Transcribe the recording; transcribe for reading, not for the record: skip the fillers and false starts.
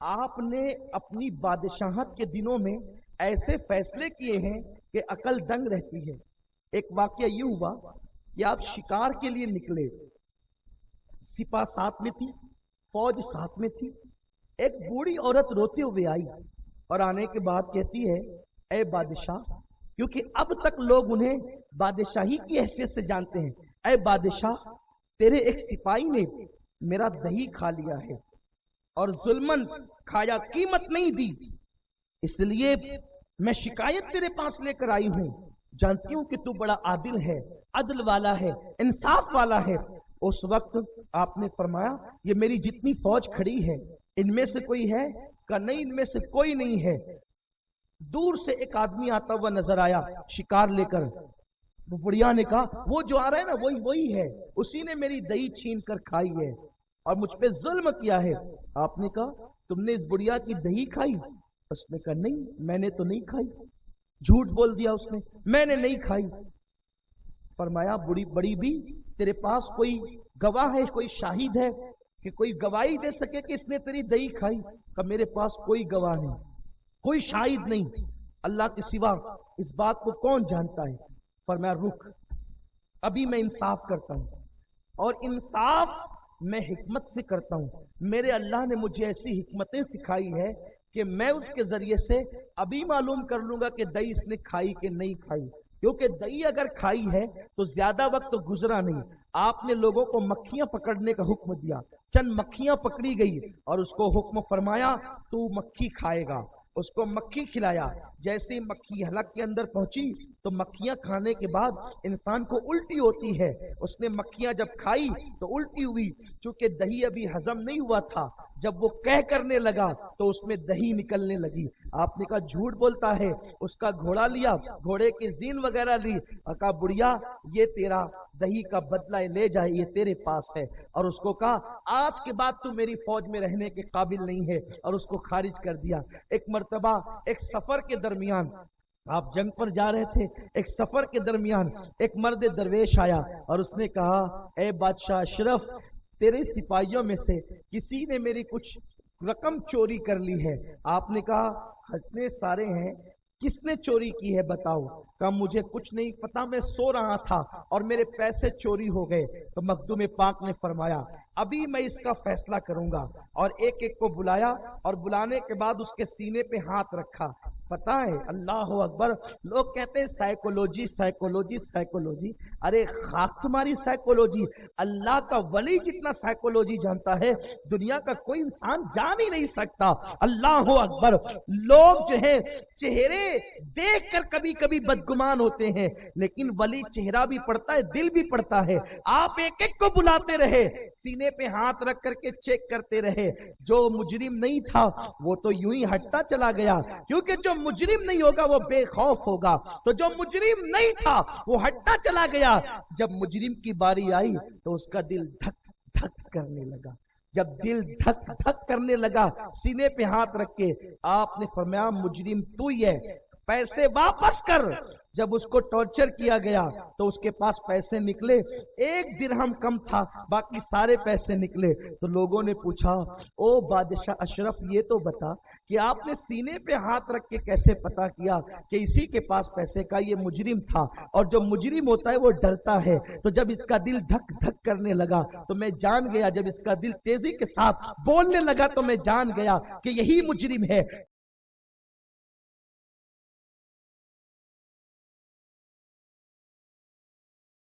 आपने अपनी बादशाहत के दिनों में ऐसे फैसले किए हैं कि अकल दंग रहती है। एक वाकया ये हुआ कि आप शिकार के लिए निकले, सिपा साथ में थी, फौज साथ में थी। एक बूढ़ी औरत रोते हुए आई और आने के बाद कहती है, ए बादशाह, क्योंकि अब तक लोग उन्हें बादशाही की हैसियत से जानते हैं, ए बादशाह, तेरे एक सिपाही ने मेरा दही खा लिया है और जुल्मन खाया, कीमत नहीं दी, इसलिए मैं शिकायत तेरे पास लेकर आई हूं। जानती हूं कि तू बड़ा आदिल है, अदल वाला है, इंसाफ वाला है। उस वक्त आपने फरमाया, ये मेरी जितनी फौज खड़ी है इनमें से कोई है? का नहीं, इनमें से कोई नहीं है। दूर से एक आदमी आता हुआ नजर आया शिकार लेकर। वो बुढ़िया ने कहा, वो जो आ रहा है ना, वही है, उसी ने मेरी दही छीन कर खाई है और मुझ पे जुल्म किया है। आपने कहा, तुमने इस बुढ़िया की दही खाई? उसने कहा, नहीं, मैंने तो नहीं खाई। झूठ बोल दिया उसने, मैंने नहीं खाई। फरमाया, बड़ी भी, तेरे पास कोई गवाह है, कोई शाहिद है कि कोई गवाही दे सके कि इसने तेरी दही खाई? का मेरे पास कोई गवाह नहीं, कोई शाहिद नहीं, अल्लाह के सिवा इस बात को कौन जानता है। फरमाया, रुक, अभी मैं इंसाफ करता हूं और इंसाफ मैं हिकमत से करता हूं। मेरे अल्लाह ने मुझे ऐसी हिकमतें सिखाई है कि मैं उसके जरिए से अभी मालूम कर लूंगा कि दही इसने खाई कि नहीं खाई। क्योंकि दही अगर खाई है तो ज्यादा वक्त तो गुजरा नहीं, आपने लोगों को मक्खियां पकड़ने का हुक्म दिया, चंद मक्खियां पकड़ी गई और उसको हुक्म फरमाया, तू मक्खी खाएगा। उसको मक्खी खिलाया। जैसे ही मक्खी हलक के अंदर पहुंची तो मक्खियां खाने के बाद इंसान को उल्टी होती है। उसने मक्खियां जब खाई तो उल्टी हुई, चूंकि दही अभी हजम नहीं हुआ था। जब वो कह करने लगा तो उसमें दही निकलने लगी। आपने कहा, झूठ बोलता है। उसका घोड़ा लिया, घोड़े की जीन वगैरह ली और कहा, बुढ़िया, ये तेरा दही का बदला ले जाए, ये तेरे पास है। और उसको कहा, आज के बाद तू मेरी फौज में रहने के काबिल नहीं है, और उसको खारिज कर दिया। एक मर्तबा एक सफर के दरमियान, आप जंग पर जा रहे थे, एक सफर के दरमियान एक मर्द दरवेश आया और उसने कहा, ए बादशाह अशरफ, तेरे सिपाहियों में से किसी ने मेरी कुछ रकम चोरी कर ली है। आपने कहा, इतने सारे हैं, किसने चोरी की है बताओ। कहा, मुझे कुछ नहीं पता, मैं सो रहा था और मेरे पैसे चोरी हो गए। तो मखदूम पाक ने फरमाया, अभी मैं इसका फैसला करूंगा। और एक एक को बुलाया और बुलाने के बाद उसके सीने पे हाथ रखा। पता है, अल्लाह अकबर, लोग कहते हैं साइकोलॉजी साइकोलॉजी साइकोलॉजी। अरे खाक तुम्हारी साइकोलॉजी, अल्लाह का वली जितना साइकोलॉजी जानता है दुनिया का कोई इंसान जान ही नहीं सकता। अल्लाह अकबर। लोग जो है चेहरे देख कर कभी कभी बदगुमान होते हैं, लेकिन वली चेहरा भी पढ़ता है, दिल भी पढ़ता है। आप एक एक को बुलाते रहे, सीने पे हाथ रख करके चेक करते रहे। जो मुजरिम नहीं था वो तो यूं ही हटता चला गया, क्योंकि जो मुजरिम नहीं होगा वो बेखौफ होगा। तो जो मुजरिम नहीं था वो हटता चला गया। जब मुजरिम की बारी आई तो उसका दिल धक धक करने लगा। जब दिल धक धक करने लगा, सीने पे हाथ रख के आपने फरमाया, मुजरिम तू ही है, पैसे वापस कर। जब उसको टॉर्चर किया गया तो उसके पास पैसे निकले, 1 दिरहम कम था, बाकी सारे पैसे निकले। तो लोगों ने पूछा, ओ बादशाह अशरफ, ये तो बता कि आपने सीने पे हाथ रख के कैसे पता किया कि इसी के पास पैसे का ये मुजरिम था? और जो मुजरिम होता है वो डरता है। तो जब इसका दिल धक धक करने लगा तो मैं जान गया, जब इसका दिल तेजी के साथ बोलने लगा तो मैं जान गया कि यही मुजरिम है।